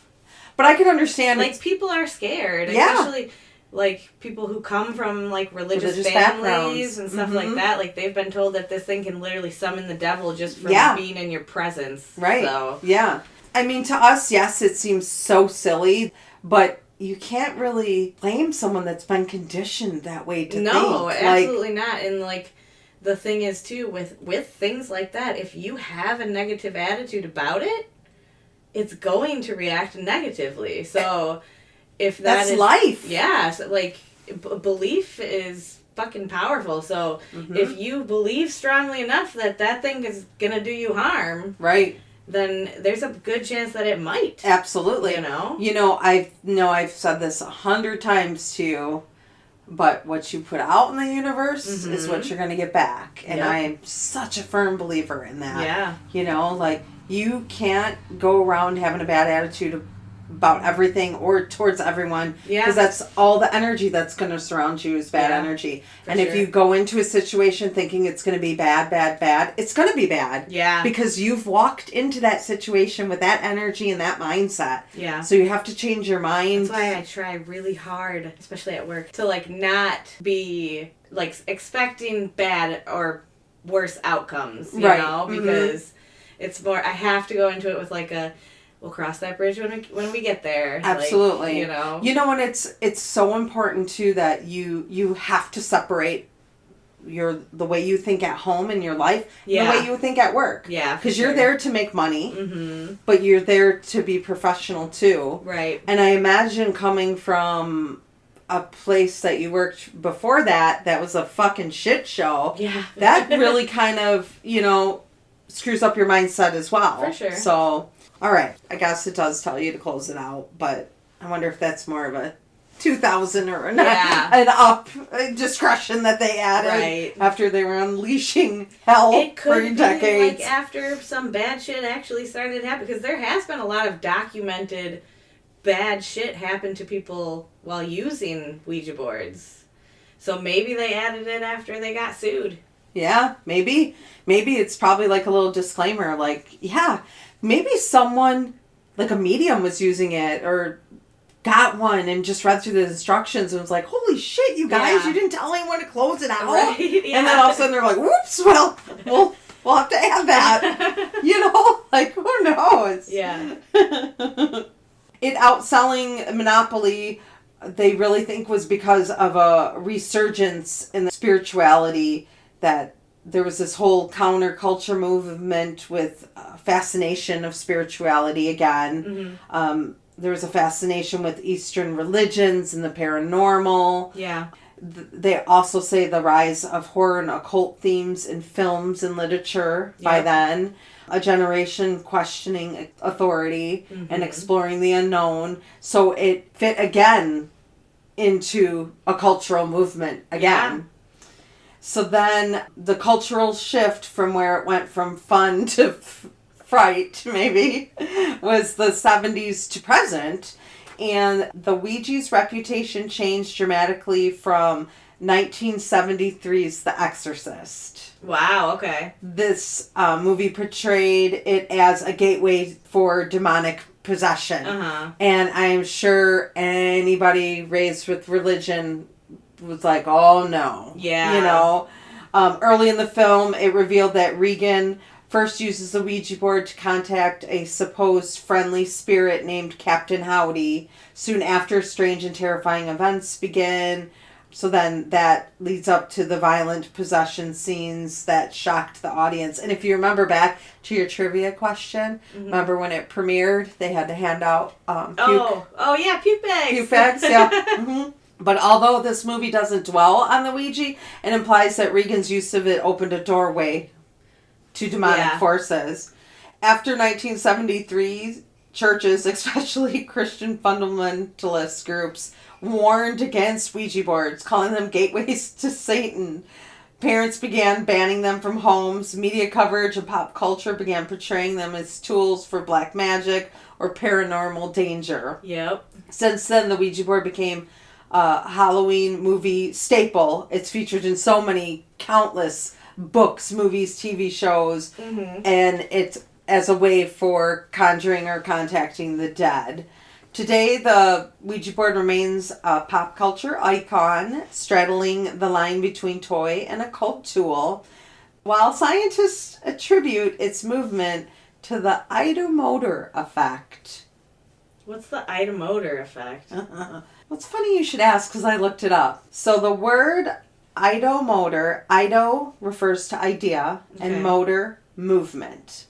Speaker 3: But I can understand...
Speaker 2: Like, people are scared. Especially, like, people who come from, like, religious families and stuff like that. Like, they've been told that this thing can literally summon the devil just from being in your presence.
Speaker 3: Right.
Speaker 2: So.
Speaker 3: Yeah. I mean, to us, yes, it seems so silly, but you can't really blame someone that's been conditioned that way to think.
Speaker 2: No, absolutely not. And, like, the thing is, too, with things like that, if you have a negative attitude about it, it's going to react negatively. So, if
Speaker 3: that's life.
Speaker 2: Yeah. So, like, belief is fucking powerful. So, if you believe strongly enough that that thing is going to do you harm...
Speaker 3: Right.
Speaker 2: Then there's a good chance that it might.
Speaker 3: Absolutely.
Speaker 2: You know?
Speaker 3: I've said this 100 times to you, but what you put out in the universe is what you're going to get back. And I am such a firm believer in that.
Speaker 2: Yeah.
Speaker 3: You know, like, you can't go around having a bad attitude about everything or towards everyone. Yeah. Because that's all the energy that's going to surround you is bad energy. And if you go into a situation thinking it's going to be bad, it's going to be bad.
Speaker 2: Yeah.
Speaker 3: Because you've walked into that situation with that energy and that mindset.
Speaker 2: Yeah.
Speaker 3: So you have to change your mind.
Speaker 2: That's why I try really hard, especially at work, to, like, not be, like, expecting bad or worse outcomes, you know? Because it's more, I have to go into it with, like, we'll cross that bridge when we get there.
Speaker 3: Absolutely.
Speaker 2: Like,
Speaker 3: and it's so important too that you have to separate the way you think at home in your life and the way you think at work.
Speaker 2: Yeah.
Speaker 3: Because you're there to make money, but you're there to be professional too.
Speaker 2: Right.
Speaker 3: And I imagine coming from a place that you worked before that was a fucking shit show.
Speaker 2: Yeah.
Speaker 3: That really kind of, screws up your mindset as well.
Speaker 2: For sure.
Speaker 3: So... All right. I guess it does tell you to close it out, but I wonder if that's more of a 2000 or an up discretion that they added after they were unleashing hell for decades. It could be
Speaker 2: like after some bad shit actually started to happen, because there has been a lot of documented bad shit happen to people while using Ouija boards. So maybe they added it after they got sued.
Speaker 3: Yeah, maybe. Maybe it's probably like a little disclaimer, like, maybe someone, like a medium, was using it or got one and just read through the instructions and was like, holy shit, you guys, you didn't tell anyone to close it out.
Speaker 2: Right, yeah.
Speaker 3: And then all of a sudden they're like, whoops, well, we'll have to add that. Like, who knows?
Speaker 2: Yeah.
Speaker 3: It outselling Monopoly, they really think was because of a resurgence in the spirituality, that there was this whole counterculture movement with fascination of spirituality again. There was a fascination with Eastern religions and the paranormal.
Speaker 2: Yeah.
Speaker 3: They also say the rise of horror and occult themes in films and literature by then. A generation questioning authority and exploring the unknown. So it fit again into a cultural movement again. Yeah. So then the cultural shift from where it went from fun to fright, maybe, was the 70s to present. And the Ouija's reputation changed dramatically from 1973's The Exorcist.
Speaker 2: Wow, okay.
Speaker 3: This movie portrayed it as a gateway for demonic possession. And I'm sure anybody raised with religion was like, oh no.
Speaker 2: Yeah.
Speaker 3: Early in the film, it revealed that Regan first uses the Ouija board to contact a supposed friendly spirit named Captain Howdy. Soon after, strange and terrifying events begin. So then that leads up to the violent possession scenes that shocked the audience. And if you remember back to your trivia question, remember when it premiered, they had to hand out puke.
Speaker 2: Oh yeah, puke bags.
Speaker 3: Puke bags, yeah. But although this movie doesn't dwell on the Ouija, it implies that Regan's use of it opened a doorway to demonic forces. After 1973, churches, especially Christian fundamentalist groups, warned against Ouija boards, calling them gateways to Satan. Parents began banning them from homes. Media coverage and pop culture began portraying them as tools for black magic or paranormal danger.
Speaker 2: Yep.
Speaker 3: Since then, the Ouija board became a Halloween movie staple. It's featured in so many countless books, movies, TV shows, and it's as a way for conjuring or contacting the dead. Today, the Ouija board remains a pop culture icon, straddling the line between toy and occult tool, while scientists attribute its movement to the ideomotor effect.
Speaker 2: What's the ideomotor effect?
Speaker 3: Well, it's funny you should ask because I looked it up. So the word ideomotor, ideo refers to idea, and motor, movement.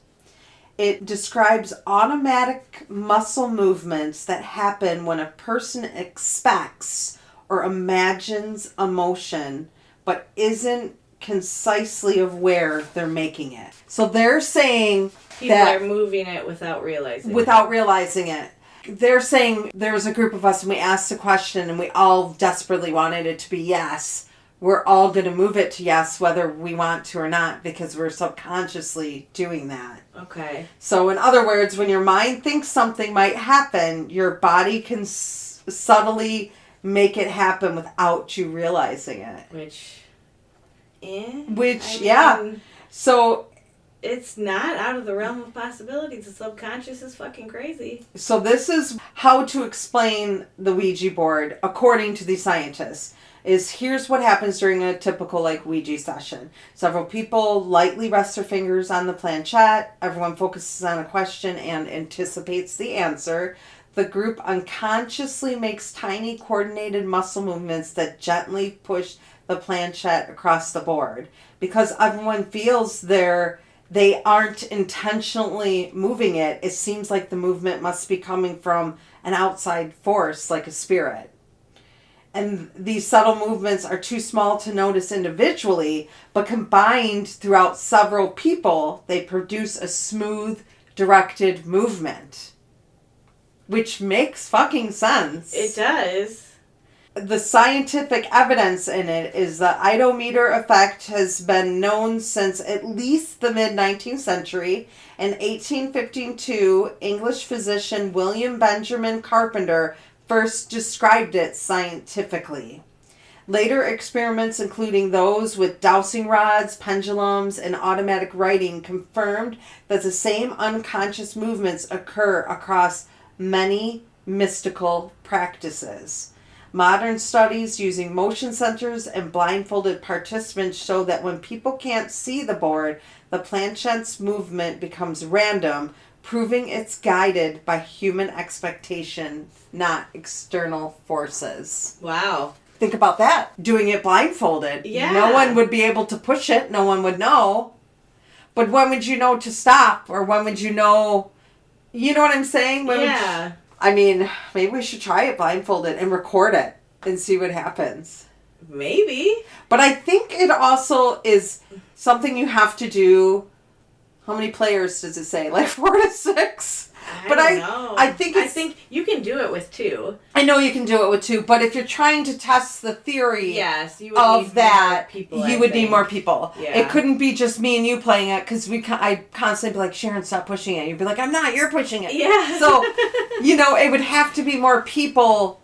Speaker 3: It describes automatic muscle movements that happen when a person expects or imagines emotion, but isn't concisely aware they're making it. So they're saying
Speaker 2: People
Speaker 3: that
Speaker 2: are moving it without realizing
Speaker 3: it. They're saying there was a group of us and we asked a question and we all desperately wanted it to be yes. We're all going to move it to yes whether we want to or not because we're subconsciously doing that.
Speaker 2: Okay.
Speaker 3: So in other words, when your mind thinks something might happen, your body can subtly make it happen without you realizing it. So
Speaker 2: it's not out of the realm of possibilities. The subconscious is fucking crazy.
Speaker 3: So this is how to explain the Ouija board according to the scientists. Here's what happens during a typical Ouija session. Several people lightly rest their fingers on the planchette. Everyone focuses on a question and anticipates the answer. The group unconsciously makes tiny coordinated muscle movements that gently push the planchette across the board. Because everyone feels they aren't intentionally moving it, it seems like the movement must be coming from an outside force, like a spirit. And these subtle movements are too small to notice individually, but combined throughout several people, they produce a smooth, directed movement. Which makes fucking sense.
Speaker 2: It does.
Speaker 3: The scientific evidence in it is the ideomotor effect has been known since at least the mid-19th century. In 1852, English physician William Benjamin Carpenter first described it scientifically. Later experiments, including those with dowsing rods, pendulums, and automatic writing, confirmed that the same unconscious movements occur across many mystical practices. Modern studies using motion sensors and blindfolded participants show that when people can't see the board, the planchette's movement becomes random, proving it's guided by human expectation, not external forces.
Speaker 2: Wow.
Speaker 3: Think about that. Doing it blindfolded.
Speaker 2: Yeah.
Speaker 3: No one would be able to push it. No one would know. But when would you know to stop? Or when would you know... You know what I'm saying? Maybe we should try it blindfolded and record it and see what happens.
Speaker 2: Maybe.
Speaker 3: But I think it also is something you have to do. How many players does it say? 4 to 6?
Speaker 2: I don't know.
Speaker 3: I think
Speaker 2: you can do it with 2.
Speaker 3: I know you can do it with 2, but if you're trying to test the theory
Speaker 2: you would need more people.
Speaker 3: You would need more people.
Speaker 2: Yeah.
Speaker 3: It couldn't be just me and you playing it because I constantly be like, Sharon, stop pushing it. You'd be like, I'm not, you're pushing it.
Speaker 2: Yeah.
Speaker 3: So, it would have to be more people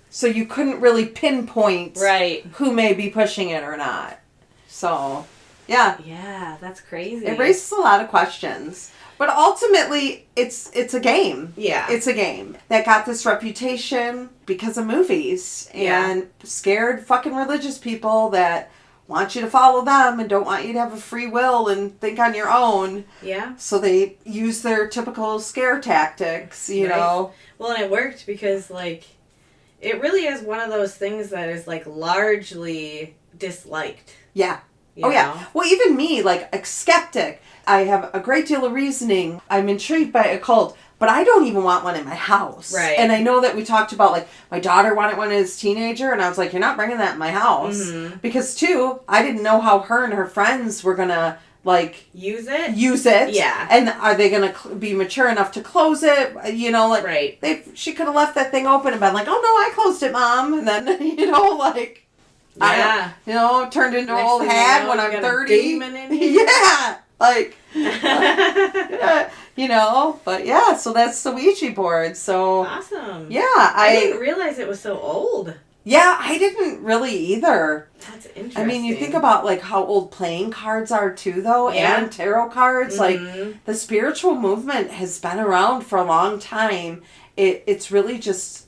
Speaker 3: so you couldn't really pinpoint who may be pushing it or not. So, yeah.
Speaker 2: Yeah, that's crazy.
Speaker 3: It raises a lot of questions. But ultimately, it's a game.
Speaker 2: Yeah.
Speaker 3: It's a game that got this reputation because of movies and scared fucking religious people that want you to follow them and don't want you to have a free will and think on your own.
Speaker 2: Yeah.
Speaker 3: So they use their typical scare tactics, you know.
Speaker 2: Well, and it worked because, it really is one of those things that is, largely disliked.
Speaker 3: Yeah.
Speaker 2: You know?
Speaker 3: Yeah. Well, even me, a skeptic, I have a great deal of reasoning. I'm intrigued by occult, but I don't even want one in my house.
Speaker 2: Right.
Speaker 3: And I know that we talked about, my daughter wanted one as a teenager, and I was like, you're not bringing that in my house. Mm-hmm. Because, too, I didn't know how her and her friends were going to,
Speaker 2: use it?
Speaker 3: Use it.
Speaker 2: Yeah.
Speaker 3: And are they going to be mature enough to close it?
Speaker 2: Right.
Speaker 3: She could have left that thing open and been like, oh, no, I closed it, Mom. And then, Turned into an
Speaker 2: Next
Speaker 3: old
Speaker 2: thing you
Speaker 3: hag
Speaker 2: know,
Speaker 3: when
Speaker 2: you
Speaker 3: I'm
Speaker 2: got a
Speaker 3: 30.
Speaker 2: demon in here.
Speaker 3: Yeah. Like, but yeah, so that's the Ouija board. So
Speaker 2: awesome.
Speaker 3: Yeah,
Speaker 2: I didn't realize it was so old.
Speaker 3: Yeah, I didn't really either.
Speaker 2: That's interesting.
Speaker 3: I mean, you think about like how old playing cards are too, though, and tarot cards.
Speaker 2: Mm-hmm.
Speaker 3: Like the spiritual movement has been around for a long time. It's really just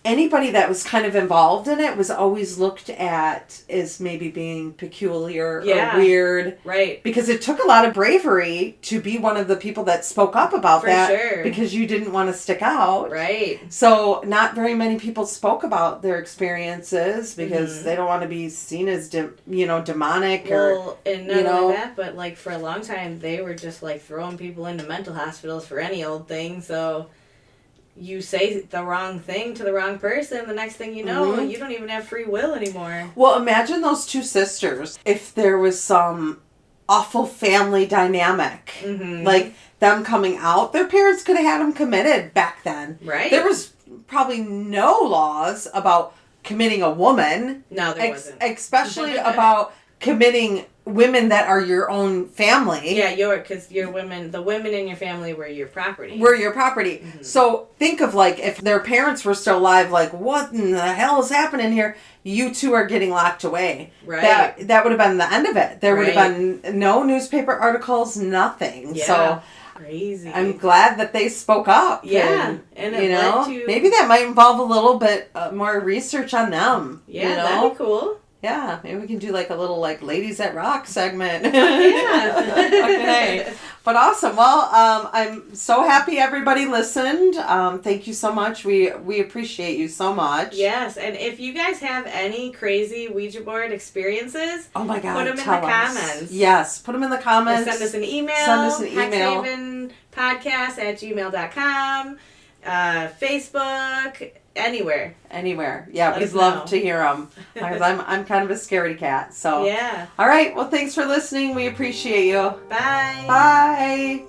Speaker 3: anybody that was kind of involved in it was always looked at as maybe being peculiar or weird.
Speaker 2: Right.
Speaker 3: Because it took a lot of bravery to be one of the people that spoke up about that. For
Speaker 2: sure.
Speaker 3: Because you didn't want to stick out.
Speaker 2: Right.
Speaker 3: So not very many people spoke about their experiences because they don't want to be seen as, demonic
Speaker 2: and not only that, but like for a long time they were just like throwing people into mental hospitals for any old thing. So you say the wrong thing to the wrong person, the next thing you know, you don't even have free will anymore.
Speaker 3: Well, imagine those two sisters. If there was some awful family dynamic, like them coming out, their parents could have had them committed back then.
Speaker 2: Right.
Speaker 3: There was probably no laws about committing a woman.
Speaker 2: No, there wasn't.
Speaker 3: Especially about committing women that are your own family.
Speaker 2: Yeah, because your women, the women in your family were your property.
Speaker 3: Mm-hmm. So think of like if their parents were still alive, like what in the hell is happening here? You two are getting locked away.
Speaker 2: Right.
Speaker 3: That would have been the end of it. There would have been no newspaper articles, nothing. Yeah. So
Speaker 2: crazy.
Speaker 3: I'm glad that they spoke up.
Speaker 2: Yeah. And it led to...
Speaker 3: maybe that might involve a little bit more research on them.
Speaker 2: Yeah, that'd be cool.
Speaker 3: Yeah, maybe we can do like a little like Ladies at Rock segment.
Speaker 2: Yeah.
Speaker 3: Okay. But awesome. Well, I'm so happy everybody listened. Thank you so much. We appreciate you so much.
Speaker 2: Yes, and if you guys have any crazy Ouija board experiences,
Speaker 3: oh my God,
Speaker 2: put them in the comments.
Speaker 3: Yes, put them in the comments.
Speaker 2: Or send us an email. hexhavenpodcast@gmail.com. Facebook. Anywhere.
Speaker 3: Yeah, we'd love to hear them. Because I'm kind of a scaredy cat. So
Speaker 2: yeah.
Speaker 3: All right. Well, thanks for listening. We appreciate you.
Speaker 2: Bye.
Speaker 3: Bye.